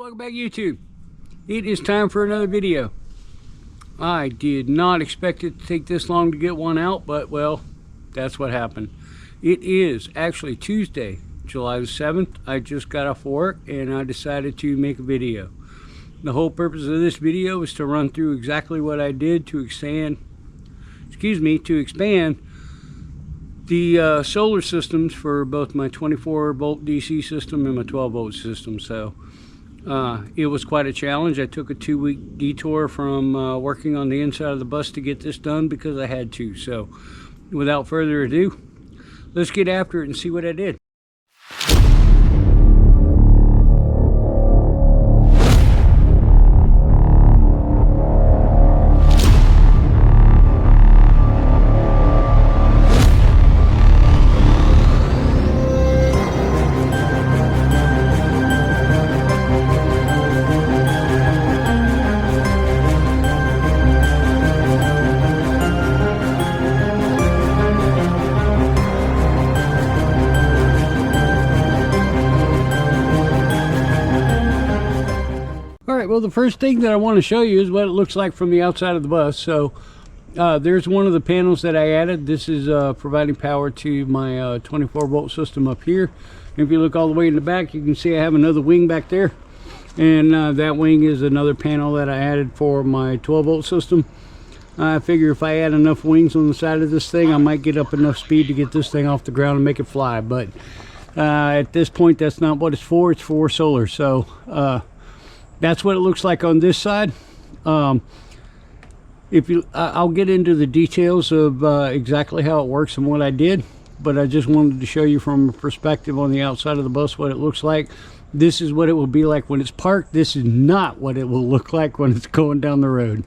Welcome back, YouTube. It is time for another video. I did not expect it to take this long to get one out, but well, that's what happened. It is actually Tuesday, July the 7th. I just got off work and I decided to make a video. The whole purpose of this video is to run through exactly what I did to expand the solar systems for both my 24 volt DC system and my 12 volt system. So it was quite a challenge. I took a 2-week detour from working on the inside of the bus to get this done because I had to. So without further ado, let's get after it and see what I did. Well, the first thing that I want to show you is what it looks like from the outside of the bus. So there's one of the panels that I added. This is providing power to my 24 volt system up here. And if you look all the way in the back, you can see I have another wing back there, and that wing is another panel that I added for my 12 volt system. I figure if I add enough wings on the side of this thing, I might get up enough speed to get this thing off the ground and make it fly. But at this point, that's not what it's for. It's for solar. So that's what it looks like on this side. I'll get into the details of exactly how it works and what I did, but I just wanted to show you from a perspective on the outside of the bus what it looks like. This is what it will be like when it's parked. This is not what it will look like when it's going down the road.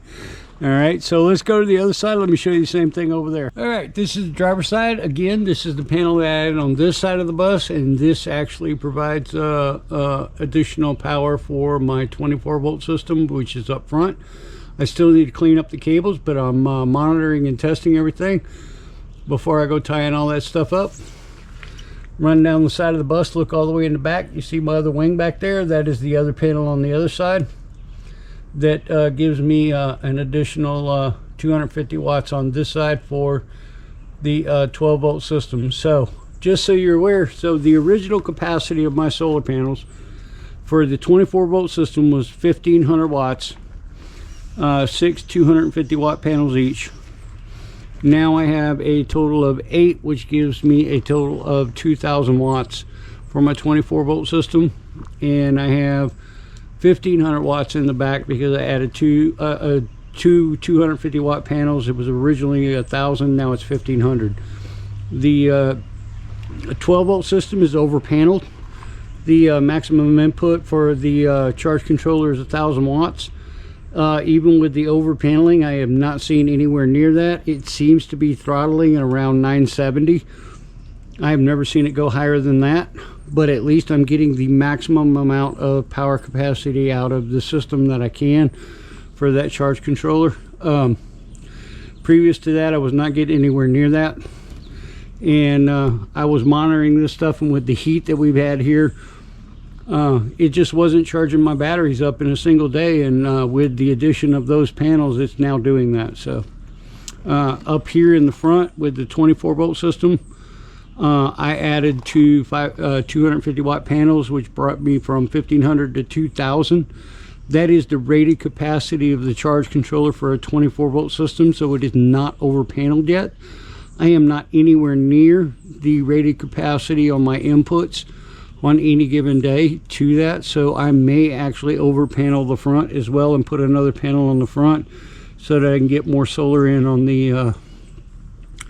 All right, so let's go to the other side. Let me show you the same thing over there. All right, this is the driver's side. Again, this is the panel that I added on this side of the bus, and this actually provides additional power for my 24 volt system, which is up front. I still need to clean up the cables, but I'm monitoring and testing everything before I go tying all that stuff up. Run down the side of the bus, look all the way in the back. You see my other wing back there? That is the other panel on the other side. That gives me an additional 250 watts on this side for the 12 volt system. So just so you're aware, so the original capacity of my solar panels for the 24 volt system was 1500 watts, 6 250 watt panels each. Now I have a total of 8, which gives me a total of 2000 watts for my 24 volt system, and I have 1500 watts in the back because I added two 250 watt panels. It was originally 1000, now it's 1500. The 12 volt system is over paneled. The maximum input for the charge controller is 1000 watts. Even with the over paneling, I have not seen anywhere near that. It seems to be throttling at around 970. I have never seen it go higher than that, but at least I'm getting the maximum amount of power capacity out of the system that I can for that charge controller. Previous to that, I was not getting anywhere near that, and I was monitoring this stuff, and with the heat that we've had here, it just wasn't charging my batteries up in a single day, and with the addition of those panels, it's now doing that. So up here in the front with the 24 volt system, I added 250 watt panels, which brought me from 1500 to 2000. That is the rated capacity of the charge controller for a 24 volt system, so it is not over paneled yet. I am not anywhere near the rated capacity on my inputs on any given day to that, so I may actually over panel the front as well and put another panel on the front so that I can get more solar in on the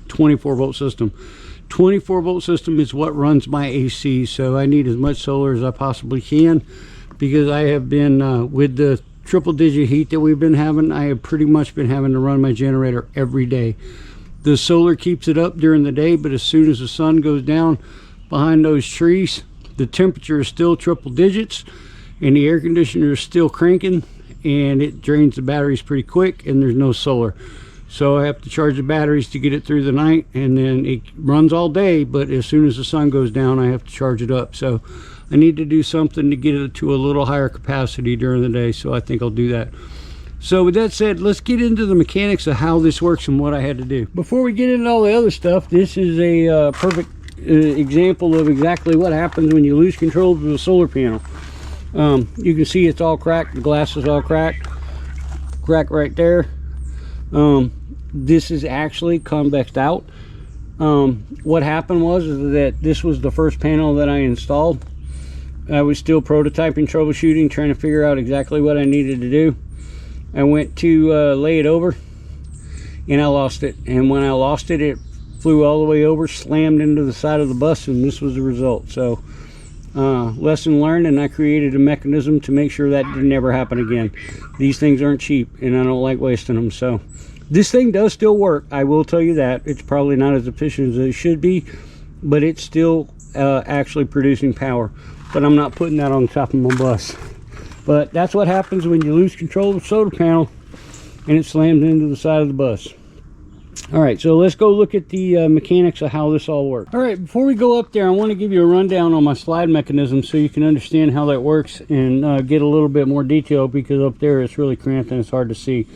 24 volt system. 24 volt system is what runs my AC, so I need as much solar as I possibly can, because I have been with the triple digit heat that we've been having, I have pretty much been having to run my generator every day. The solar keeps it up during the day, but as soon as the sun goes down behind those trees, the temperature is still triple digits and the air conditioner is still cranking, and it drains the batteries pretty quick, and there's no solar. So I have to charge the batteries to get it through the night, and then it runs all day, but as soon as the sun goes down, I have to charge it up. So I need to do something to get it to a little higher capacity during the day, so I think I'll do that. So with that said, let's get into the mechanics of how this works and what I had to do. Before we get into all the other stuff, this is a perfect example of exactly what happens when you lose control of the solar panel. You can see it's all cracked, the glass is all cracked right there. This is actually convexed out. What happened was that this was the first panel that I installed. I was still prototyping, troubleshooting, trying to figure out exactly what I needed to do. I went to lay it over and I lost it, and when I lost it, it flew all the way over, slammed into the side of the bus, and this was the result. So lesson learned, and I created a mechanism to make sure that didn't ever happen again. These things aren't cheap, and I don't like wasting them. So this thing does still work, I will tell you that. It's probably not as efficient as it should be, but it's still actually producing power. But I'm not putting that on top of my bus. But that's what happens when you lose control of the solar panel and it slams into the side of the bus. All right, so let's go look at the mechanics of how this all works. All right, before we go up there, I want to give you a rundown on my slide mechanism so you can understand how that works and get a little bit more detail, because up there it's really cramped and it's hard to see.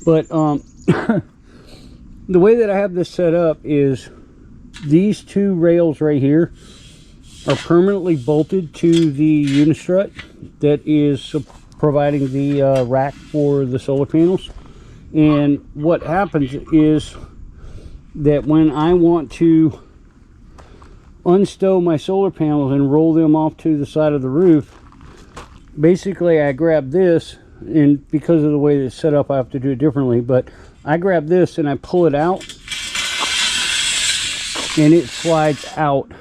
But the way that I have this set up is these two rails right here are permanently bolted to the unistrut that is providing the rack for the solar panels. And what happens is that when I want to unstow my solar panels and roll them off to the side of the roof, basically I grab this, and because of the way it's set up I have to do it differently, but I grab this and I pull it out and it slides out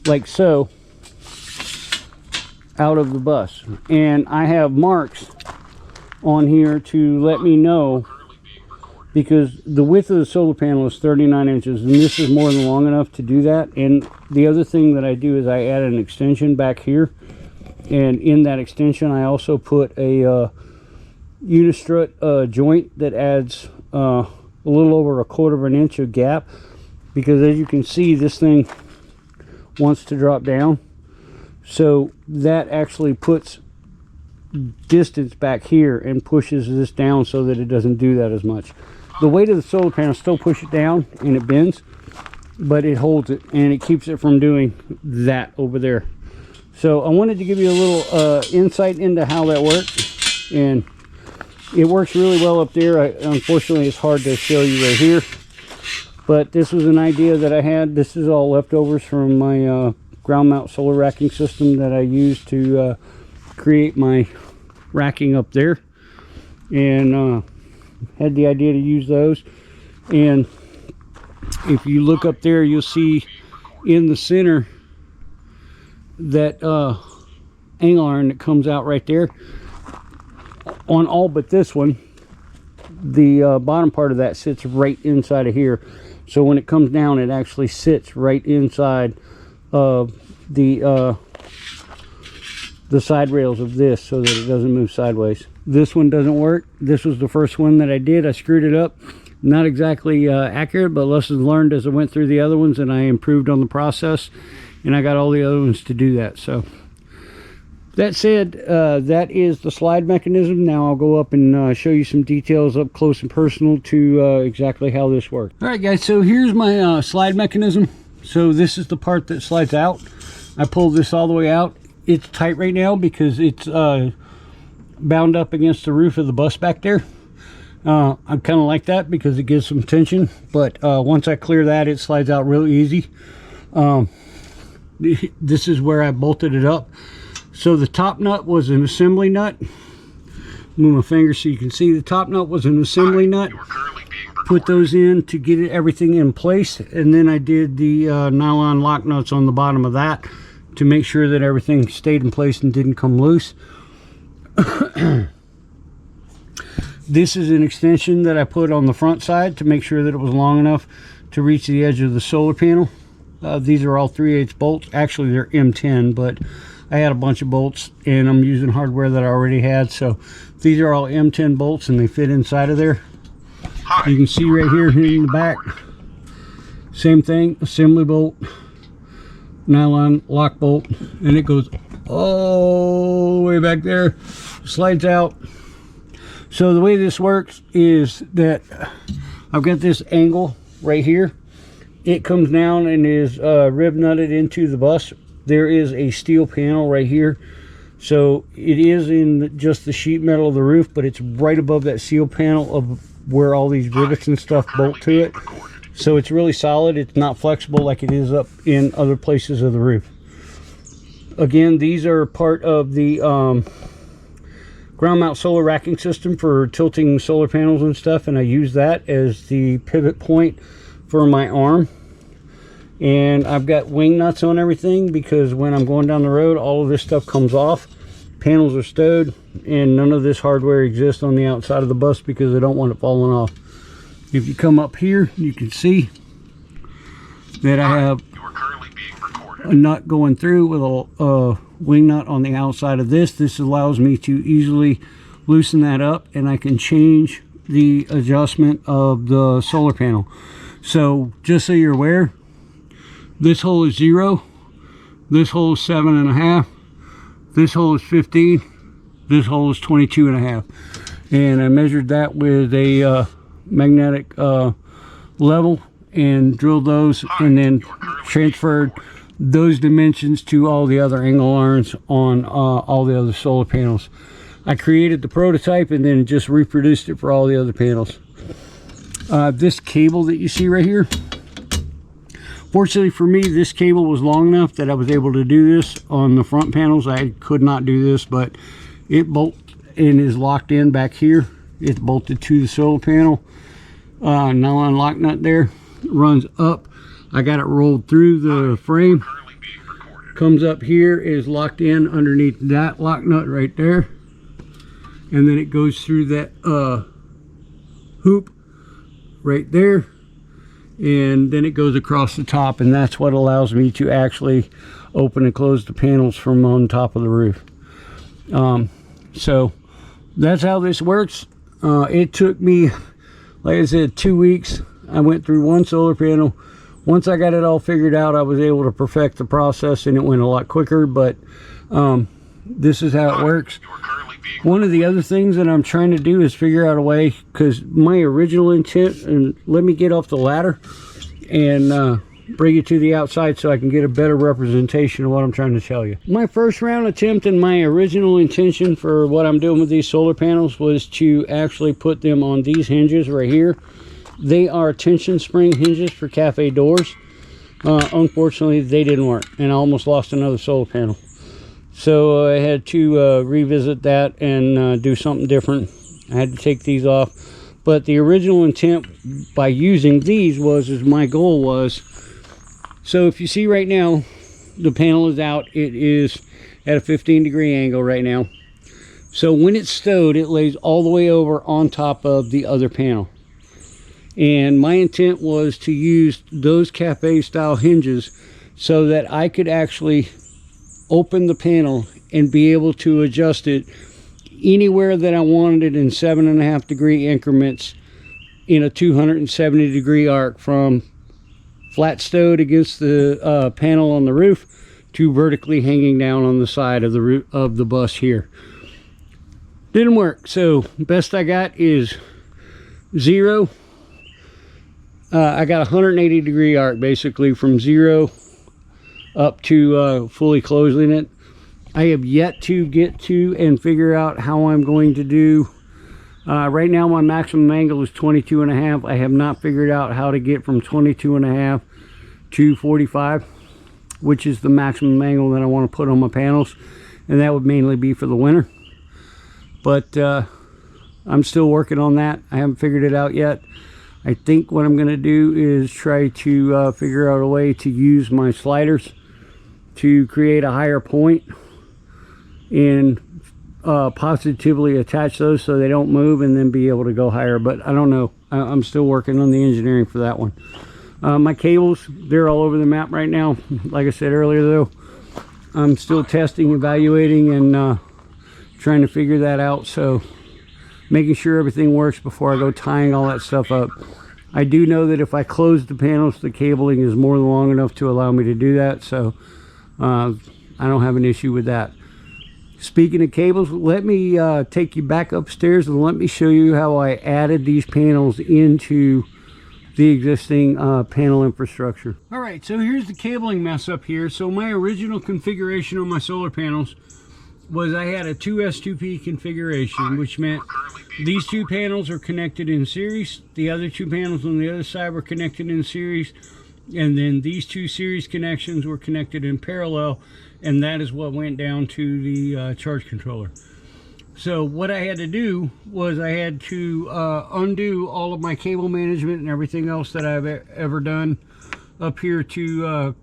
like so out of the bus. And I have marks on here to let me know, because the width of the solar panel is 39 inches and this is more than long enough to do that. And the other thing that I do is I add an extension back here, and in that extension I also put a unistrut joint that adds a little over 1/4 of an inch of gap, because as you can see this thing wants to drop down, so that actually puts distance back here and pushes this down so that it doesn't do that as much. The weight of the solar panel still push it down and it bends, but it holds it and it keeps it from doing that over there. So I wanted to give you a little insight into how that works, and it works really well up there. Unfortunately it's hard to show you right here, but this was an idea that I had. This is all leftovers from my ground mount solar racking system that I used to create my racking up there, and had the idea to use those. And if you look up there, you'll see in the center that angle iron that comes out right there. On all but this one, the bottom part of that sits right inside of here, so when it comes down it actually sits right inside of the side rails of this, so that it doesn't move sideways. This one doesn't work. This was the first one that I did. I screwed it up. Not exactly accurate, but lessons learned as I went through the other ones, and I improved on the process, and I got all the other ones to do that. So that said, that is the slide mechanism. Now I'll go up and show you some details up close and personal to exactly how this works. All right guys, so here's my slide mechanism. So this is the part that slides out. I pulled this all the way out. It's tight right now because it's bound up against the roof of the bus back there. I kind of like that because it gives some tension, but once I clear that, it slides out real easy. This is where I bolted it up. So the top nut was an assembly nut. Move my finger so you can see. The top nut was an assembly nut. Put those in to get everything in place, and then I did the nylon lock nuts on the bottom of that to make sure that everything stayed in place and didn't come loose. This is an extension that I put on the front side to make sure that it was long enough to reach the edge of the solar panel. These are all 3/8 bolts. Actually they're M10, but I had a bunch of bolts and I'm using hardware that I already had, so these are all M10 bolts and they fit inside of there. You can see right here in the back, same thing, assembly bolt, nylon lock bolt, and it goes all the way back there, slides out. So the way this works is that I've got this angle right here. It comes down and is rib nutted into the bus. There is a steel panel right here, so it is in just the sheet metal of the roof, but it's right above that steel panel of where all these rivets and stuff bolt to it. So it's really solid. It's not flexible like it is up in other places of the roof. Again, these are part of the ground mount solar racking system for tilting solar panels and stuff, and I use that as the pivot point for my arm. And I've got wing nuts on everything because when I'm going down the road, all of this stuff comes off. Panels are stowed, and none of this hardware exists on the outside of the bus because I don't want it falling off. If you come up here, you can see that I have a nut going through with a wing nut on the outside of this. This allows me to easily loosen that up, and I can change the adjustment of the solar panel. So just so you're aware, this hole is 0, this hole is 7.5, this hole is 15, this hole is 22.5, and I measured that with a magnetic level and drilled those, and then transferred those dimensions to all the other angle irons on all the other solar panels. I created the prototype and then just reproduced it for all the other panels. This cable that you see right here, fortunately for me, this cable was long enough that I was able to do this on the front panels. I could not do this, but it bolts and is locked in back here. It's bolted to the solar panel. Nylon lock nut there, runs up. I got it rolled through the frame, comes up here, is locked in underneath that lock nut right there, and then it goes through that hoop right there, and then it goes across the top, and that's what allows me to actually open and close the panels from on top of the roof. So that's how this works. It took me, like I said, 2 weeks. I went through one solar panel. Once I got it all figured out, I was able to perfect the process, and it went a lot quicker. But this is how it works. One of the other things that I'm trying to do is figure out a way, because my original intent, and let me get off the ladder and bring it to the outside so I can get a better representation of what I'm trying to tell you. My first round attempt and my original intention for what I'm doing with these solar panels was to actually put them on these hinges right here. They are tension spring hinges for cafe doors. Unfortunately, they didn't work, and I almost lost another solar panel. So I had to revisit that and do something different. I had to take these off. But the original intent by using these was, my goal was, so if you see right now, the panel is out. It is at a 15-degree angle right now. So when it's stowed, it lays all the way over on top of the other panel. And my intent was to use those cafe style hinges so that I could actually open the panel and be able to adjust it anywhere that I wanted it in 7.5 degree increments in a 270 degree arc, from flat stowed against the panel on the roof to vertically hanging down on the side of the roof of the bus here. Didn't work, so best I got is 0. I got 180 degree arc basically from 0 up to fully closing it. I have yet to get to and figure out how I'm going to do. Right now my maximum angle is 22.5. I have not figured out how to get from 22.5 to 45, which is the maximum angle that I want to put on my panels, and that would mainly be for the winter. But I'm still working on that. I haven't figured it out yet. I think what I'm going to do is try to figure out a way to use my sliders to create a higher point and positively attach those so they don't move, and then be able to go higher. But I don't know. I'm still working on the engineering for that one. My cables, they're all over the map right now. Like I said earlier though, I'm still testing, evaluating, and trying to figure that out. So making sure everything works before I go tying all that stuff up. I do know that if I close the panels, the cabling is more than long enough to allow me to do that. So I don't have an issue with that. Speaking of cables, let me take you back upstairs and let me show you how I added these panels into the existing panel infrastructure. All right, so here's the cabling mess up here. So my original configuration on my solar panels was I had a 2S2P configuration, which meant these two panels are connected in series. The other two panels on the other side were connected in series. And then these two series connections were connected in parallel. And that is what went down to the charge controller. So what I had to do was I had to undo all of my cable management and everything else that I've ever done up here to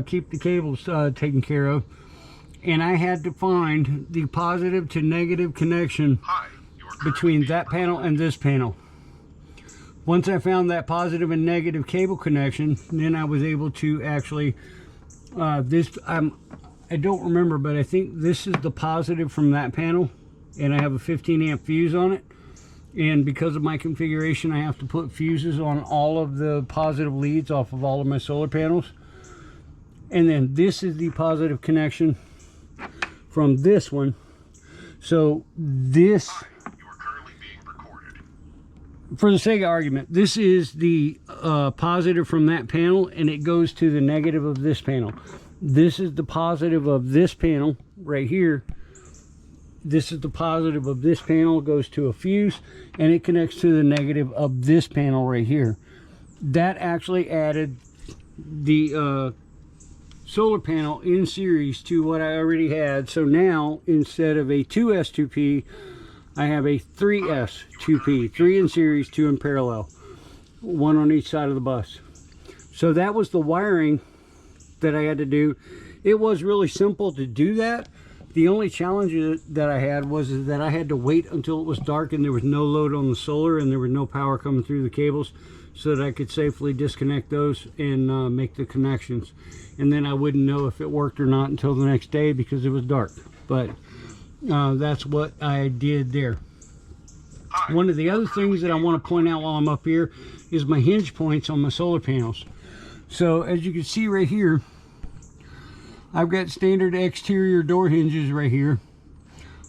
keep the cables taken care of. And I had to find the positive to negative connection between that panel and this panel. Once I found that positive and negative cable connection, then I was able to actually, I don't remember, but I think this is the positive from that panel. And I have a 15 amp fuse on it, and because of my configuration I have to put fuses on all of the positive leads off of all of my solar panels. And then this is the positive connection from this one. So this, for the sake of argument, this is the positive from that panel, and it goes to the negative of this panel. This is the positive of this panel right here. This is the positive of this panel, goes to a fuse, and it connects to the negative of this panel right here. That actually added the solar panel in series to what I already had. So now, instead of a 2S2P, I have a 3S2P, 3 in series, 2 in parallel, 1 on each side of the bus. So that was the wiring that I had to do. It was really simple to do that. The only challenge that I had was that I had to wait until it was dark and there was no load on the solar and there was no power coming through the cables, so that I could safely disconnect those and make the connections. And then I wouldn't know if it worked or not until the next day because it was dark. But that's what I did there. One of the other things that I want to point out while I'm up here is my hinge points on my solar panels. So as you can see right here, I've got standard exterior door hinges right here.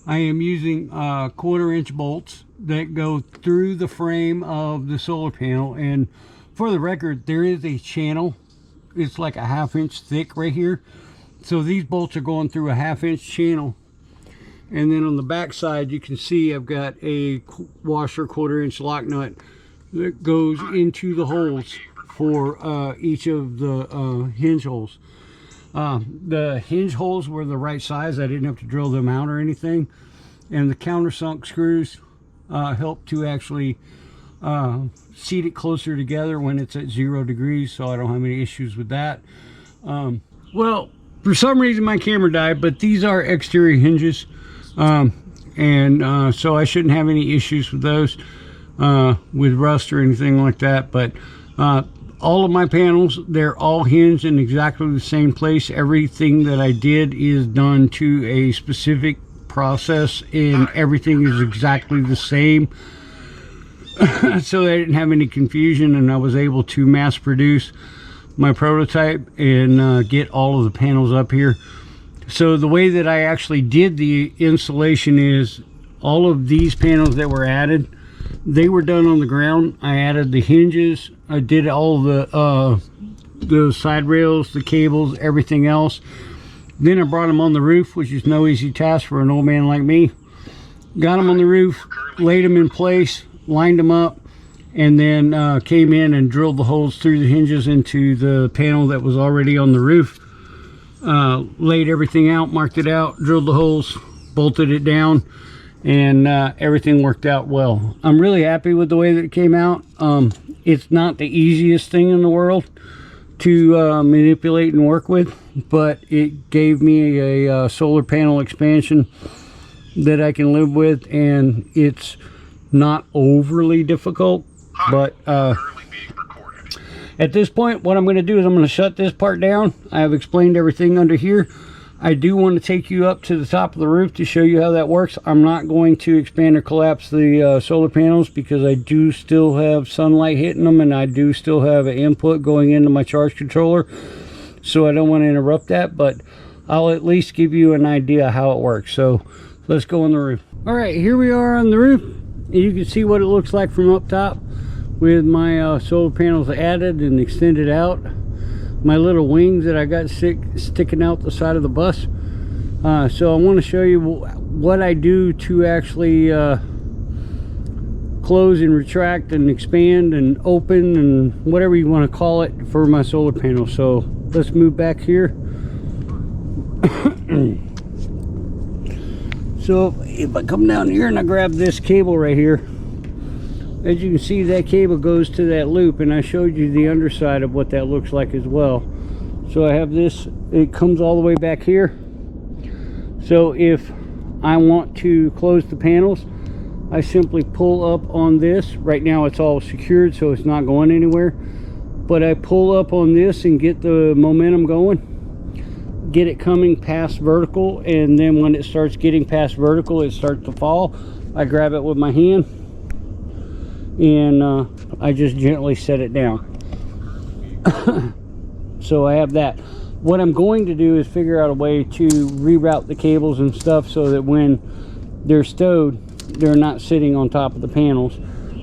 I am using 1/4 inch bolts that go through the frame of the solar panel. And for the record, there is a channel. It's like a 1/2 inch thick right here. So these bolts are going through a 1/2 inch channel. And then on the back side, you can see I've got a washer 1/4 inch lock nut that goes into the holes for each of the hinge holes. The hinge holes were the right size. I didn't have to drill them out or anything. And the countersunk screws help to actually seat it closer together when it's at 0 degrees, so I don't have any issues with that. Well, for some reason my camera died, but these are exterior hinges. So I shouldn't have any issues with those, with rust or anything like that. But all of my panels, they're all hinged in exactly the same place. Everything that I did is done to a specific process, and everything is exactly the same. So I didn't have any confusion, and I was able to mass produce my prototype and get all of the panels up here. So the way that I actually did the installation is all of these panels that were added, they were done on the ground. I added the hinges, I did all the side rails, the cables, everything else. Then I brought them on the roof, which is no easy task for an old man like me. Got them on the roof, laid them in place, lined them up, and then came in and drilled the holes through the hinges into the panel that was already on the roof. Laid everything out, marked it out, drilled the holes, bolted it down, and everything worked out well. I'm really happy with the way that it came out. It's not the easiest thing in the world to manipulate and work with, but it gave me a solar panel expansion that I can live with, and it's not overly difficult. But at this point, what I'm going to do is I'm going to shut this part down. I have explained everything under here. I do want to take you up to the top of the roof to show you how that works. I'm not going to expand or collapse the solar panels because I do still have sunlight hitting them, and I do still have an input going into my charge controller. so I don't want to interrupt that, but I'll at least give you an idea how it works. So let's go on the roof. All right, here we are on the roof. You can see what it looks like from up top with my solar panels added and extended out. My little wings that I got sticking out the side of the bus. So I want to show you what I do to actually close and retract and expand and open and whatever you want to call it for my solar panel. So let's move back here. So if I come down here and I grab this cable right here, as you can see, that cable goes to that loop, and I showed you the underside of what that looks like as well. So I have this, it comes all the way back here. So if I want to close the panels, I simply pull up on this. Right now it's all secured, so it's not going anywhere, but I pull up on this and get the momentum going, get it coming past vertical, and then when it starts getting past vertical, it starts to fall. I grab it with my hand and I just gently set it down. So I have that. What I'm going to do is figure out a way to reroute the cables and stuff so that when they're stowed, they're not sitting on top of the panels.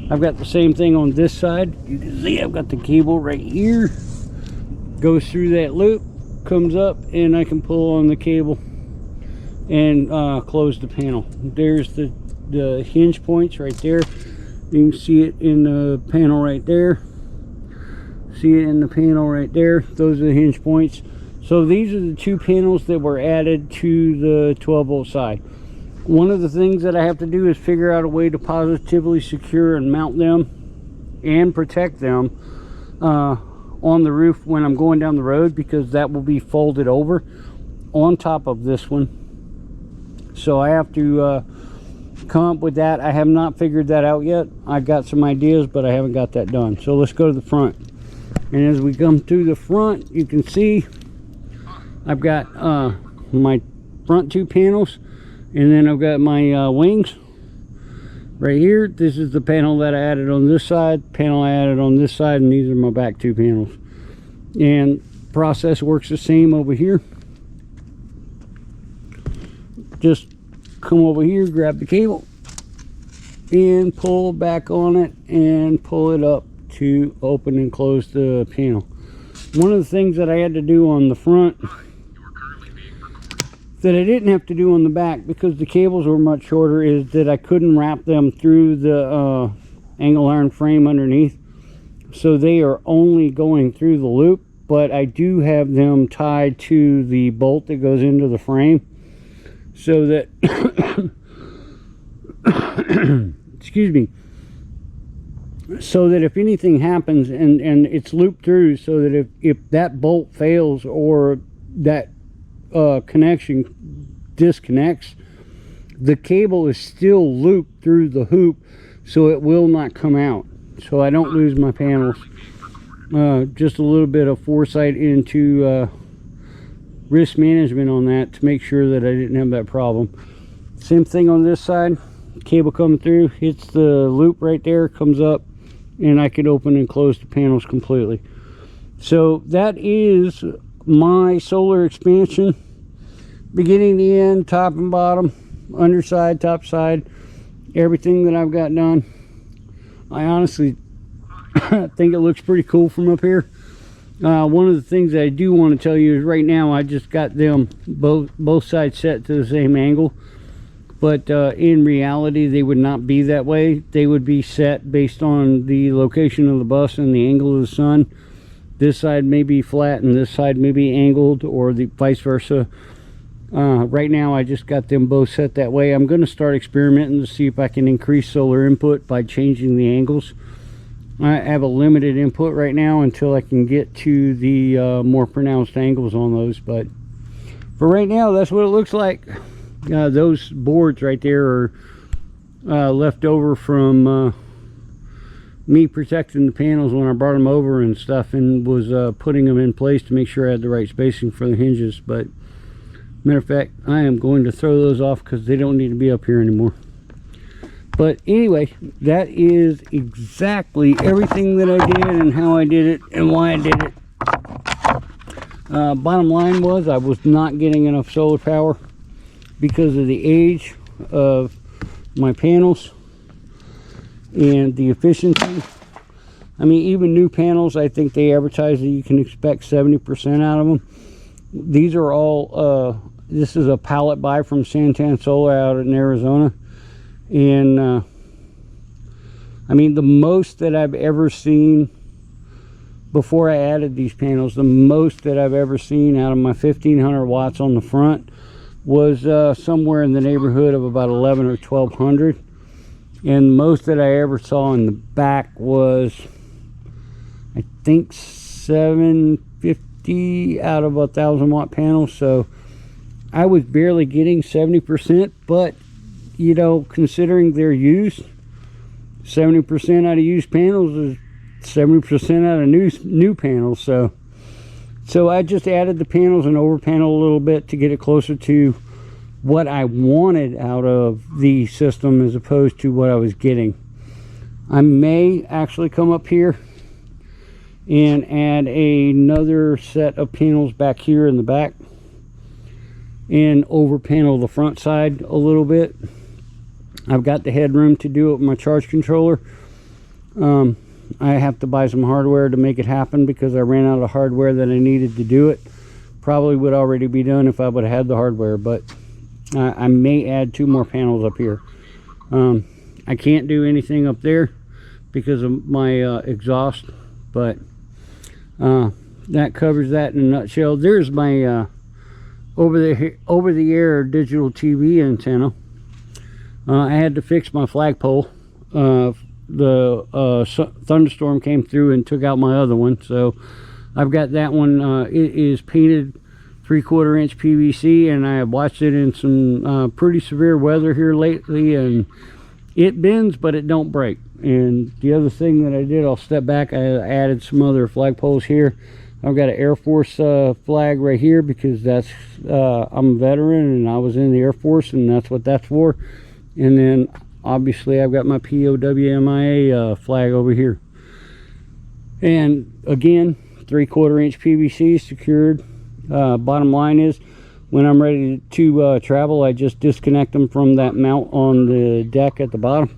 I've got the same thing on this side. You can see I've got the cable right here, goes through that loop, comes up, and I can pull on the cable and close the panel. There's the hinge points right there. You can see it in the panel right there. See it in the panel right there. Those are the hinge points. So these are the two panels that were added to the 12-volt side. One of the things that I have to do is figure out a way to positively secure and mount them and protect them on the roof when I'm going down the road, because that will be folded over on top of this one. So I have to come up with that. I have not figured that out yet. I've got some ideas, but I haven't got that done. So let's go to the front. And as we come to the front, you can see I've got my front two panels, and then I've got my wings right here. This is the panel that I added on this side, panel I added on this side, and these are my back two panels. And process works the same over here. Just come over here, grab the cable and pull back on it and pull it up to open and close the panel. One of the things that I had to do on the front that I didn't have to do on the back, because the cables were much shorter, is that I couldn't wrap them through the angle iron frame underneath, so they are only going through the loop, but I do have them tied to the bolt that goes into the frame, so that excuse me, so that if anything happens and it's looped through, so that if that bolt fails or that connection disconnects, the cable is still looped through the hoop, so it will not come out, so I don't lose my panels. Just a little bit of foresight into risk management on that to make sure that I didn't have that problem. Same thing on this side. Cable coming through, hits the loop right there, comes up, and I can open and close the panels completely. So that is my solar expansion, beginning to end, top and bottom, underside, top side, everything that I've got done. I honestly think it looks pretty cool from up here. One of the things that I do want to tell you is right now I just got them both sides set to the same angle, but in reality they would not be that way. They would be set based on the location of the bus and the angle of the sun. This side may be flat and this side may be angled, or the vice versa. Right now I just got them both set that way. I'm going to start experimenting to see if I can increase solar input by changing the angles. I have a limited input right now until I can get to the more pronounced angles on those, but for right now that's what it looks like. Those boards right there are left over from me protecting the panels when I brought them over and stuff, and was putting them in place to make sure I had the right spacing for the hinges. But matter of fact, I am going to throw those off because they don't need to be up here anymore. But anyway, that is exactly everything that I did and how I did it and why I did it. Bottom line was I was not getting enough solar power because of the age of my panels and the efficiency. I mean, even new panels, I think they advertise that you can expect 70% out of them. These are all, this is a pallet buy from Santan Solar out in Arizona. And, I mean, the most that I've ever seen before I added these panels, the most that I've ever seen out of my 1500 watts on the front was somewhere in the neighborhood of about 11 or 1200. And most that I ever saw in the back was, I think, 750 out of 1,000 watt panels. So I was barely getting 70%, but you know, considering their use, 70% out of used panels is 70% out of new panels. So I just added the panels and over panel a little bit to get it closer to what I wanted out of the system as opposed to what I was getting. I may actually come up here and add another set of panels back here in the back and over panel the front side a little bit. I've got the headroom to do it with my charge controller. I have to buy some hardware to make it happen because I ran out of hardware that I needed to do it. Probably would already be done if I would have had the hardware, but I may add 2 more panels up here. I can't do anything up there because of my exhaust, but that covers that in a nutshell. There's my over-the-air digital TV antenna. I had to fix my flagpole. The thunderstorm came through and took out my other one, so I've got that one. It is painted 3/4 inch PVC, and I have watched it in some pretty severe weather here lately, and it bends but it don't break. And the other thing that I did, I'll step back, I added some other flagpoles here. I've got an Air Force flag right here because that's I'm a veteran and I was in the Air Force, and that's what that's for. And then obviously I've got my POWMIA flag over here. And again, 3/4 inch PVC secured. Bottom line is, when I'm ready to travel, I just disconnect them from that mount on the deck at the bottom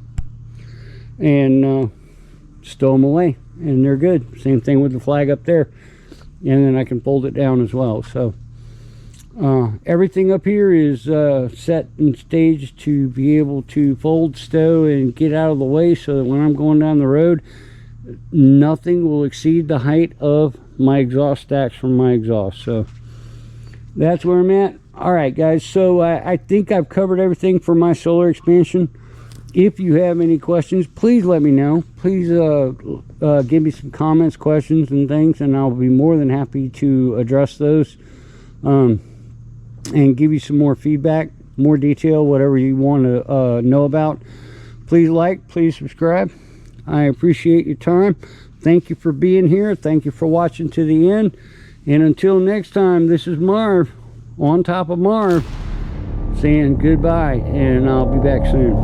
and stow them away, and they're good. Same thing with the flag up there, and then I can fold it down as well. So everything up here is set and staged to be able to fold, stow, and get out of the way, so that when I'm going down the road, nothing will exceed the height of my exhaust stacks from my exhaust. So that's where I'm at. All right, guys, so I think I've covered everything for my solar expansion. If you have any questions, please let me know. Please give me some comments, questions, and things, and I'll be more than happy to address those and give you some more feedback, more detail, whatever you want to know about. Please like, please subscribe. I appreciate your time. Thank you for being here. Thank you for watching to the end. And until next time, this is Marv, on top of Marv, saying goodbye, and I'll be back soon.